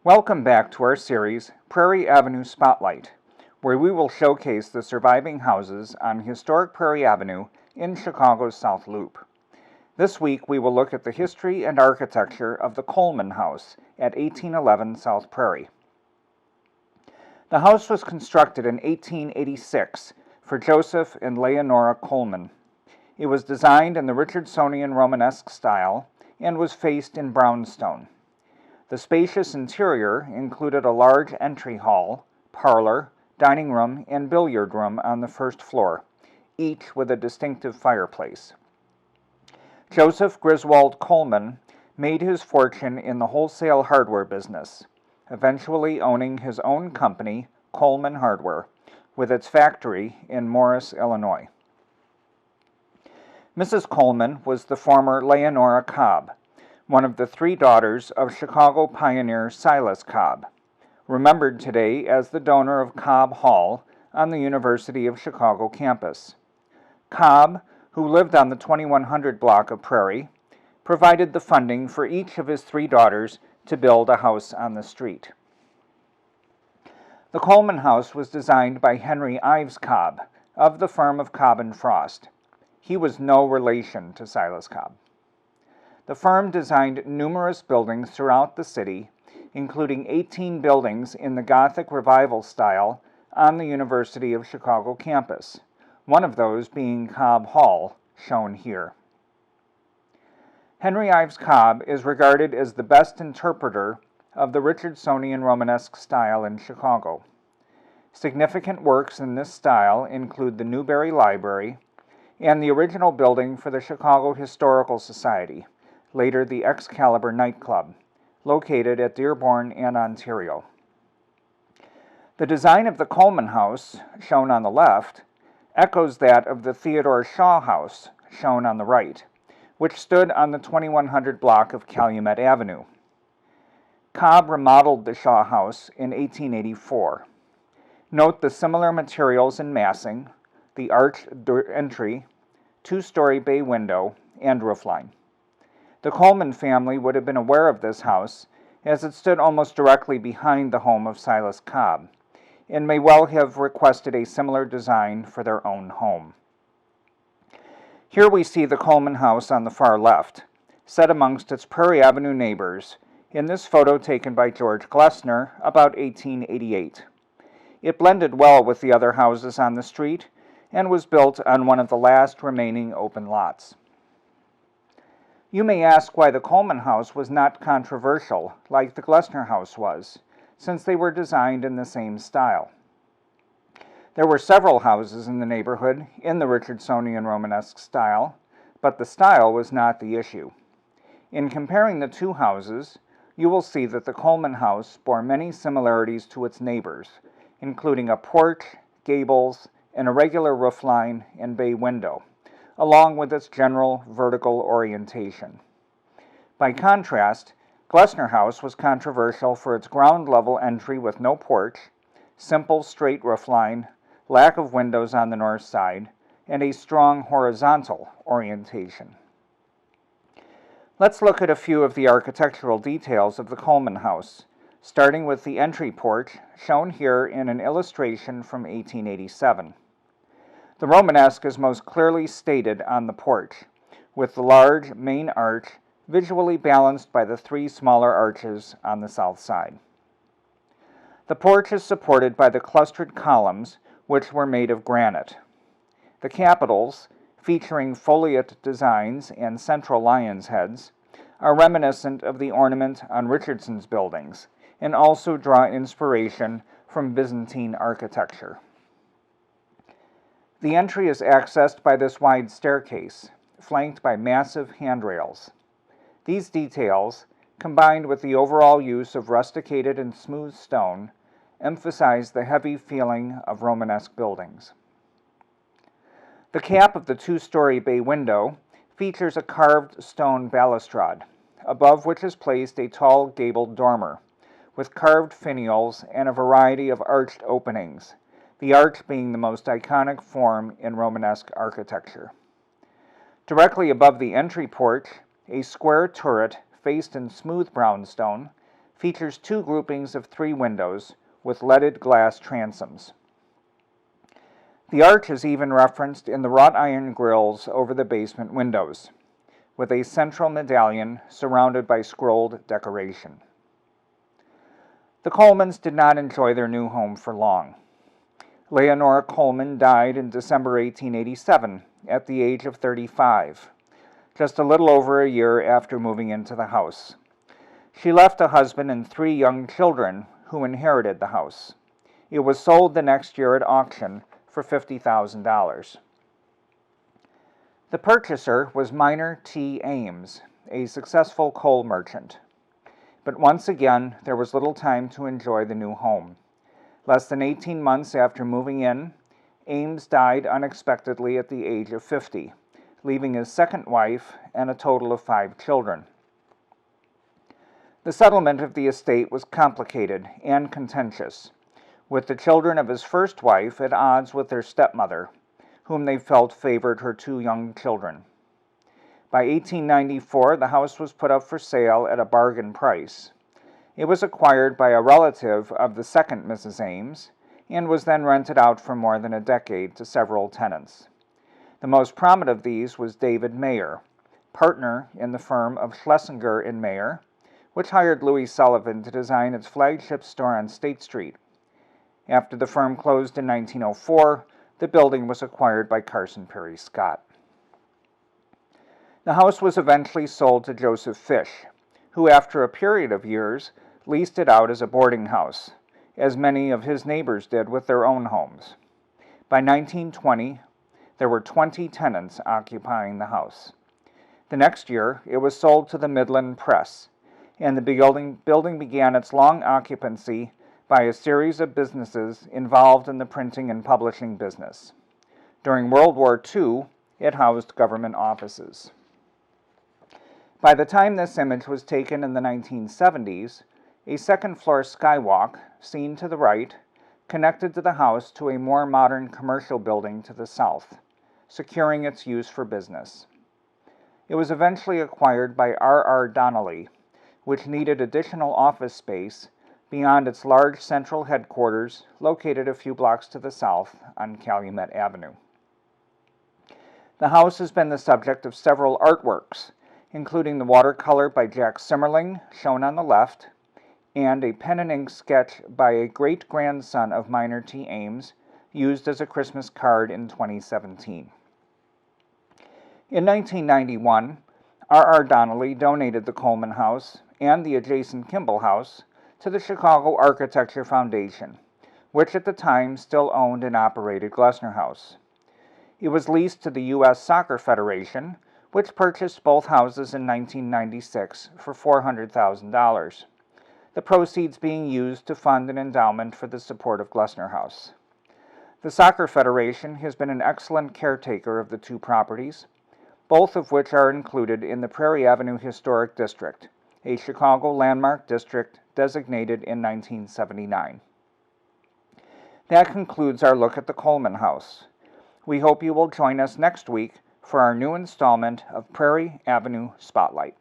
Welcome back to our series, Prairie Avenue Spotlight, where we will showcase the surviving houses on historic Prairie Avenue in Chicago's South Loop. This week we will look at the history and architecture of the Coleman House at 1811 South Prairie. The house was constructed in 1886 for Joseph and Leonora Coleman. It was designed in the Richardsonian Romanesque style and was faced in brownstone. The spacious interior included a large entry hall, parlor, dining room, and billiard room on the first floor, each with a distinctive fireplace. Joseph Griswold Coleman made his fortune in the wholesale hardware business, eventually owning his own company, Coleman Hardware, with its factory in Morris, Illinois. Mrs. Coleman was the former Leonora Cobb, one of the three daughters of Chicago pioneer Silas Cobb, remembered today as the donor of Cobb Hall on the University of Chicago campus. Cobb, who lived on the 2100 block of Prairie, provided the funding for each of his three daughters to build a house on the street. The Coleman House was designed by Henry Ives Cobb of the firm of Cobb Frost. He was no relation to Silas Cobb. The firm designed numerous buildings throughout the city, including 18 buildings in the Gothic Revival style on the University of Chicago campus, one of those being Cobb Hall, shown here. Henry Ives Cobb is regarded as the best interpreter of the Richardsonian Romanesque style in Chicago. Significant works in this style include the Newberry Library and the original building for the Chicago Historical Society, later the Excalibur nightclub, located at Dearborn and Ontario. The design of the Coleman House, shown on the left, echoes that of the Theodore Shaw House, shown on the right, which stood on the 2100 block of Calumet Avenue. Cobb remodeled the Shaw House in 1884. Note the similar materials and massing, the arched entry, two-story bay window, and roofline. The Coleman family would have been aware of this house, as it stood almost directly behind the home of Silas Cobb, and may well have requested a similar design for their own home. Here we see the Coleman House on the far left, set amongst its Prairie Avenue neighbors, in this photo taken by George Glessner about 1888. It blended well with the other houses on the street, and was built on one of the last remaining open lots. You may ask why the Coleman House was not controversial like the Glessner House was, since they were designed in the same style. There were several houses in the neighborhood in the Richardsonian Romanesque style, but the style was not the issue. In comparing the two houses, you will see that the Coleman House bore many similarities to its neighbors, including a porch, gables, an irregular roofline, and bay window, along with its general vertical orientation. By contrast, Glessner House was controversial for its ground-level entry with no porch, simple straight roofline, lack of windows on the north side, and a strong horizontal orientation. Let's look at a few of the architectural details of the Coleman House, starting with the entry porch, shown here in an illustration from 1887. The Romanesque is most clearly stated on the porch, with the large main arch visually balanced by the three smaller arches on the south side. The porch is supported by the clustered columns, which were made of granite. The capitals, featuring foliate designs and central lion's heads, are reminiscent of the ornament on Richardson's buildings, and also draw inspiration from Byzantine architecture. The entry is accessed by this wide staircase, flanked by massive handrails. These details, combined with the overall use of rusticated and smooth stone, emphasize the heavy feeling of Romanesque buildings. The cap of the two-story bay window features a carved stone balustrade, above which is placed a tall gabled dormer, with carved finials and a variety of arched openings, the arch being the most iconic form in Romanesque architecture. Directly above the entry porch, a square turret faced in smooth brownstone features 2 groupings of 3 windows with leaded glass transoms. The arch is even referenced in the wrought iron grilles over the basement windows, with a central medallion surrounded by scrolled decoration. The Colemans did not enjoy their new home for long. Leonora Coleman died in December 1887 at the age of 35, just a little over a year after moving into the house. She left a husband and 3 young children who inherited the house. It was sold the next year at auction for $50,000. The purchaser was Minor T. Ames, a successful coal merchant. But once again, there was little time to enjoy the new home. Less than 18 months after moving in, Ames died unexpectedly at the age of 50, leaving his second wife and a total of 5 children. The settlement of the estate was complicated and contentious, with the children of his first wife at odds with their stepmother, whom they felt favored her 2 young children. By 1894, the house was put up for sale at a bargain price. It was acquired by a relative of the second Mrs. Ames, and was then rented out for more than a decade to several tenants. The most prominent of these was David Mayer, partner in the firm of Schlesinger and Mayer, which hired Louis Sullivan to design its flagship store on State Street. After the firm closed in 1904, the building was acquired by Carson Perry Scott. The house was eventually sold to Joseph Fish, who after a period of years leased it out as a boarding house, as many of his neighbors did with their own homes. By 1920, there were 20 tenants occupying the house. The next year, it was sold to the Midland Press, and the building began its long occupancy by a series of businesses involved in the printing and publishing business. During World War II, it housed government offices. By the time this image was taken in the 1970s, a second-floor skywalk, seen to the right, connected to the house to a more modern commercial building to the south, securing its use for business. It was eventually acquired by R.R. Donnelly, which needed additional office space beyond its large central headquarters located a few blocks to the south on Calumet Avenue. The house has been the subject of several artworks, including the watercolor by Jack Simmerling, shown on the left, and a pen and ink sketch by a great-grandson of Minor T. Ames, used as a Christmas card in 2017. In 1991, R.R. Donnelly donated the Coleman House and the adjacent Kimball House to the Chicago Architecture Foundation, which at the time still owned and operated Glessner House. It was leased to the U.S. Soccer Federation, which purchased both houses in 1996 for $400,000, the proceeds being used to fund an endowment for the support of Glessner House. The Soccer Federation has been an excellent caretaker of the 2 properties, both of which are included in the Prairie Avenue Historic District, a Chicago landmark district designated in 1979. That concludes our look at the Coleman House. We hope you will join us next week for our new installment of Prairie Avenue Spotlight.